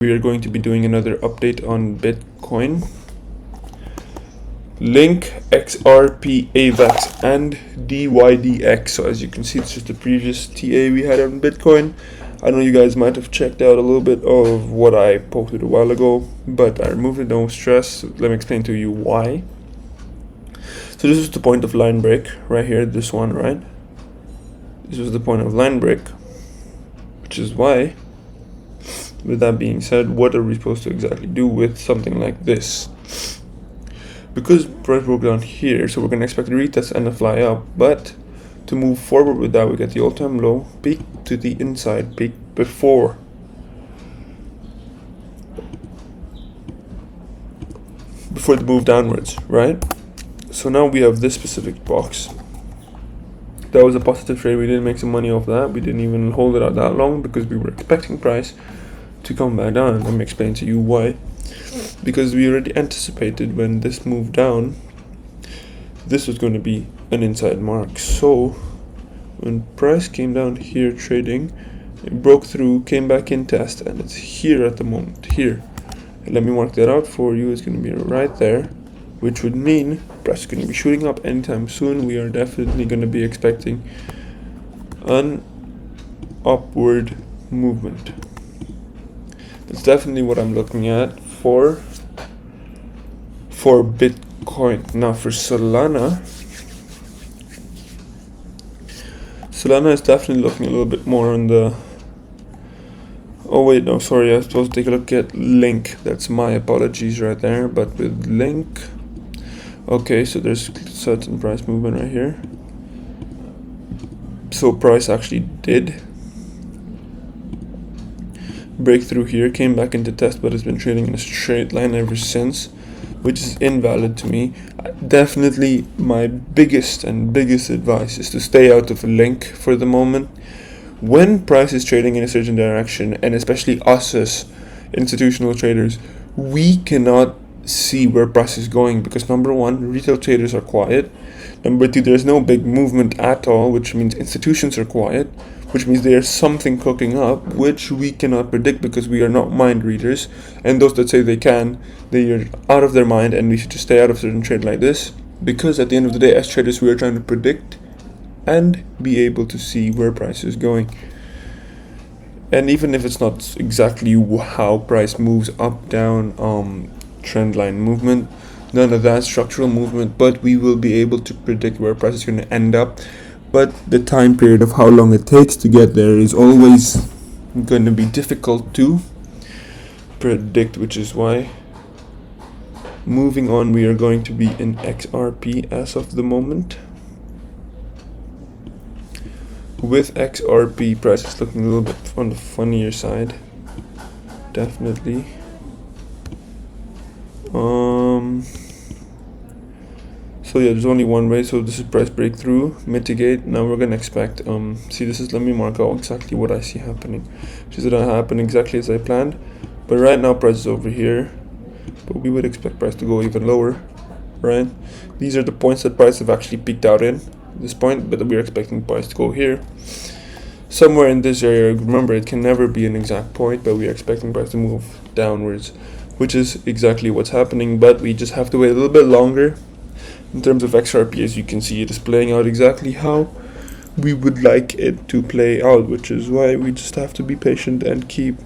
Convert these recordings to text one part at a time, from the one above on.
we are going to be doing another update on Bitcoin. Link, XRP, AVAX, and DYDX. So as you can see, this is the previous TA we had on Bitcoin. I know you guys might have checked out a little bit of what I posted a while ago, but I removed it, no stress. Let me explain to you why. So this is the point of line break right here, this one, right? This was the point of line break, which is why, with that being said, what are we supposed to exactly do with something like this? Because price broke down here, so we're going to expect a retest and a fly up, but to move forward with that, we get the all-time low, peak to the inside, peak before the move downwards, right? So now we have this specific box. That was a positive trade. We didn't make some money off that. We didn't even hold it out that long because we were expecting price to come back down. Let me explain to you why. Because we already anticipated when this moved down, this was going to be an inside mark. So when price came down here trading, it broke through, came back in test, and it's here at the moment, here. And let me mark that out for you. It's going to be right there, which would mean price is going to be shooting up anytime soon. We are definitely going to be expecting an upward movement. That's definitely what I'm looking at for Bitcoin. Now for Solana is definitely looking a little bit more on the... Oh wait, no, sorry, I was supposed to take a look at Link. That's my apologies right there. But with Link, okay, so there's certain price movement right here. So price actually did break through here, came back into test, but has been trading in a straight line ever since, which is invalid to me. Definitely my biggest advice is to stay out of Link for the moment. When price is trading in a certain direction, and especially us as institutional traders, we cannot see where price is going because number one, retail traders are quiet. Number two, there's no big movement at all, which means institutions are quiet, which means there's something cooking up, which we cannot predict because we are not mind readers. And those that say they can, they are out of their mind, and we should just stay out of certain trade like this, because at the end of the day, as traders, we are trying to predict and be able to see where price is going. And even if it's not exactly how price moves up, down, trend line movement, none of that structural movement, but we will be able to predict where price is going to end up. But the time period of how long it takes to get there is always going to be difficult to predict, which is why moving on, we are going to be in XRP as of the moment. With XRP, price is looking a little bit on the funnier side, definitely. So yeah, there's only one way. So this is price breakthrough, mitigate. Now we're gonna expect see, this is, let me mark out exactly what I see happening, which is gonna happen exactly as I planned. But right now price is over here, but we would expect price to go even lower, right? These are the points that price have actually peaked out in this point, but we're expecting price to go here somewhere in this area. Remember, it can never be an exact point, but we are expecting price to move downwards, which is exactly what's happening. But we just have to wait a little bit longer. In terms of XRP, as you can see, it is playing out exactly how we would like it to play out, which is why we just have to be patient and keep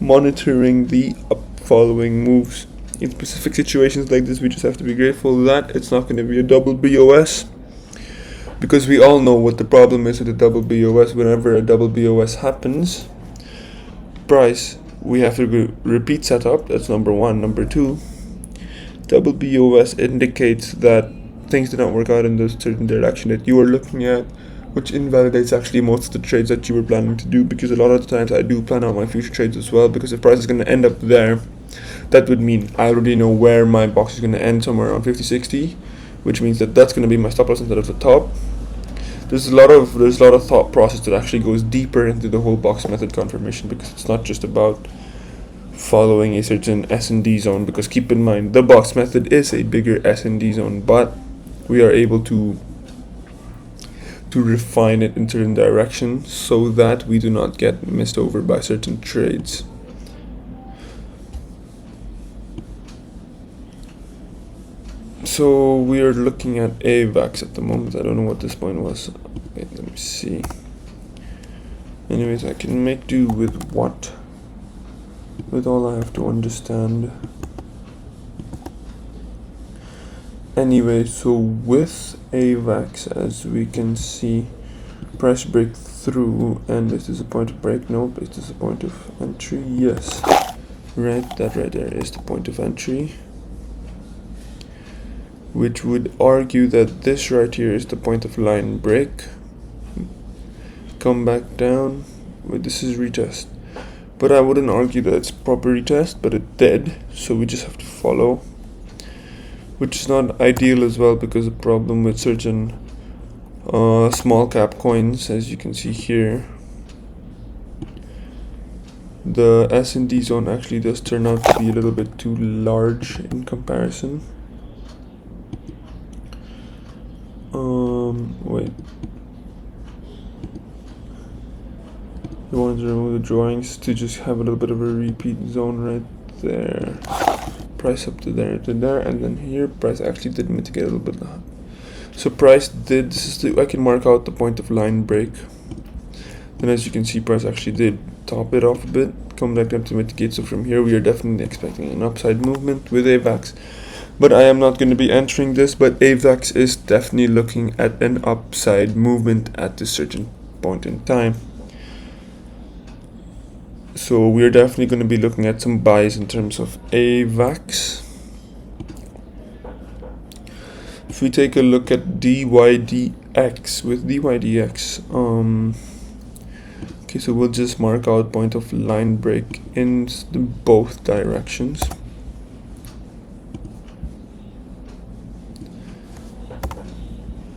monitoring the following moves. In specific situations like this, we just have to be grateful that it's not going to be a double BOS, because we all know what the problem is with a double BOS. Whenever a double BOS happens, price, we have to repeat setup. That's number one. Number two, double BOS indicates that things did not work out in the certain direction that you are looking at, which invalidates actually most of the trades that you were planning to do, because a lot of the times I do plan out my future trades as well, because if price is going to end up there, that would mean I already know where my box is going to end, somewhere around 50-60, which means that that's going to be my stop loss instead of the top. There's a lot of thought process that actually goes deeper into the whole box method confirmation, because it's not just about following a certain S&D zone, because keep in mind, the box method is a bigger S&D zone, but we are able to refine it in certain directions so that we do not get missed over by certain trades. So we are looking at AVAX at the moment. I don't know what this point was. Wait, let me see. Anyways, I can make do with what? With all I have to understand. Anyway, so with AVAX, as we can see, price breakthrough, and is this a point of break? Nope. Is this a point of entry? Yes. Right, that right there is the point of entry, which would argue that this right here is the point of line break. Come back down. Wait, this is retest, but I wouldn't argue that it's proper retest, but it did, so we just have to follow, which is not ideal as well, because the problem with certain small cap coins, as you can see here, the S&D zone actually does turn out to be a little bit too large in comparison. Wait. You want to remove the drawings to just have a little bit of a repeat zone right there. Price up to there, and then here price actually did mitigate a little bit. So price did, I can mark out the point of line break. Then as you can see, price actually did top it off a bit, come back down to mitigate. So from here we are definitely expecting an upside movement with AVAX. But I am not going to be entering this, but AVAX is definitely looking at an upside movement at this certain point in time. So we are definitely going to be looking at some buys in terms of AVAX. If we take a look at DYDX, with DYDX, okay, so we'll just mark out point of line break in both directions.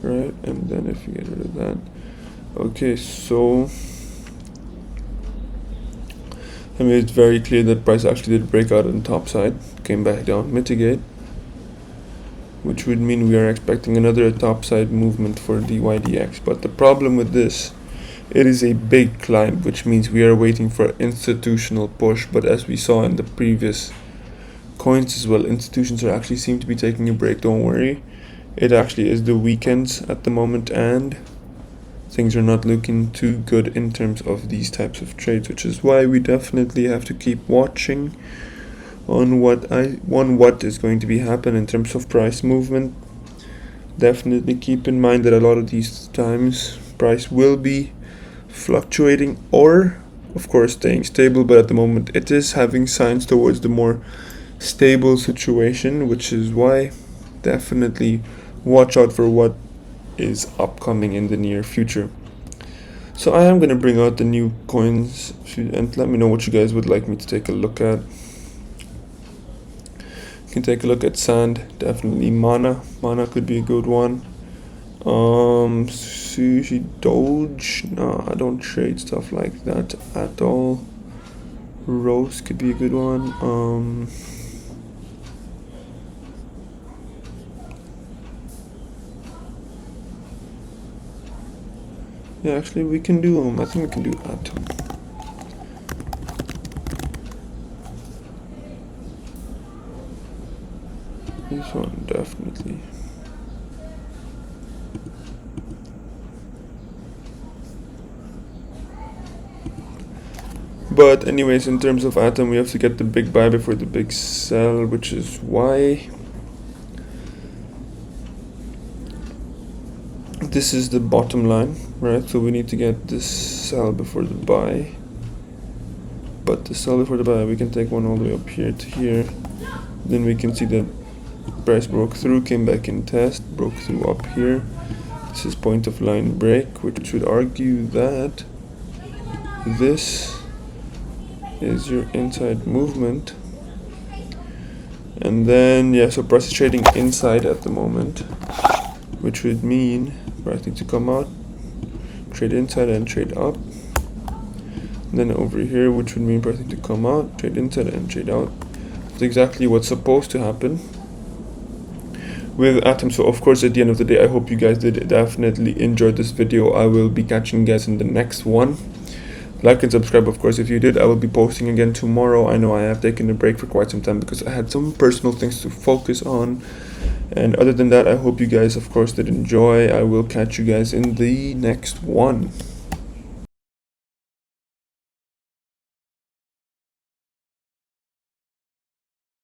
Right, and then if you get rid of that, okay, so I mean, it's very clear that price actually did break out on the top side, came back down, mitigate, which would mean we are expecting another top side movement for DYDX. But the problem with this, it is a big climb, which means we are waiting for institutional push. But as we saw in the previous coins as well, institutions are actually seem to be taking a break. Don't worry, it actually is the weekends at the moment, and things are not looking too good in terms of these types of trades, which is why we definitely have to keep watching on what is going to be happen in terms of price movement. Definitely keep in mind that a lot of these times price will be fluctuating or of course staying stable, but at the moment it is having signs towards the more stable situation, which is why definitely watch out for what is upcoming in the near future. So I am going to bring out the new coins and let me know what you guys would like me to take a look at. You can take a look at Sand, definitely Mana could be a good one. Sushi Doge, no, I don't trade stuff like that at all. Rose could be a good one. Yeah, actually we can do I think we can do Atom. This one definitely. But anyways, in terms of Atom, we have to get the big buy before the big sell, which is why this is the bottom line, right? So we need to get this sell before the buy. But the sell before the buy, we can take one all the way up here to here. Then we can see that price broke through, came back in test, broke through up here. This is point of line break, which would argue that this is your inside movement. And then yeah, so price is trading inside at the moment, which would mean price needs to come out, trade inside and trade up. And then over here, which would mean price needs to come out, trade inside and trade out. That's exactly what's supposed to happen with Atom. So of course, at the end of the day, I hope you guys did definitely enjoy this video. I will be catching you guys in the next one. Like and subscribe, of course, if you did. I will be posting again tomorrow. I know I have taken a break for quite some time because I had some personal things to focus on, And other than that, I hope you guys, of course, did enjoy. I will catch you guys in the next one.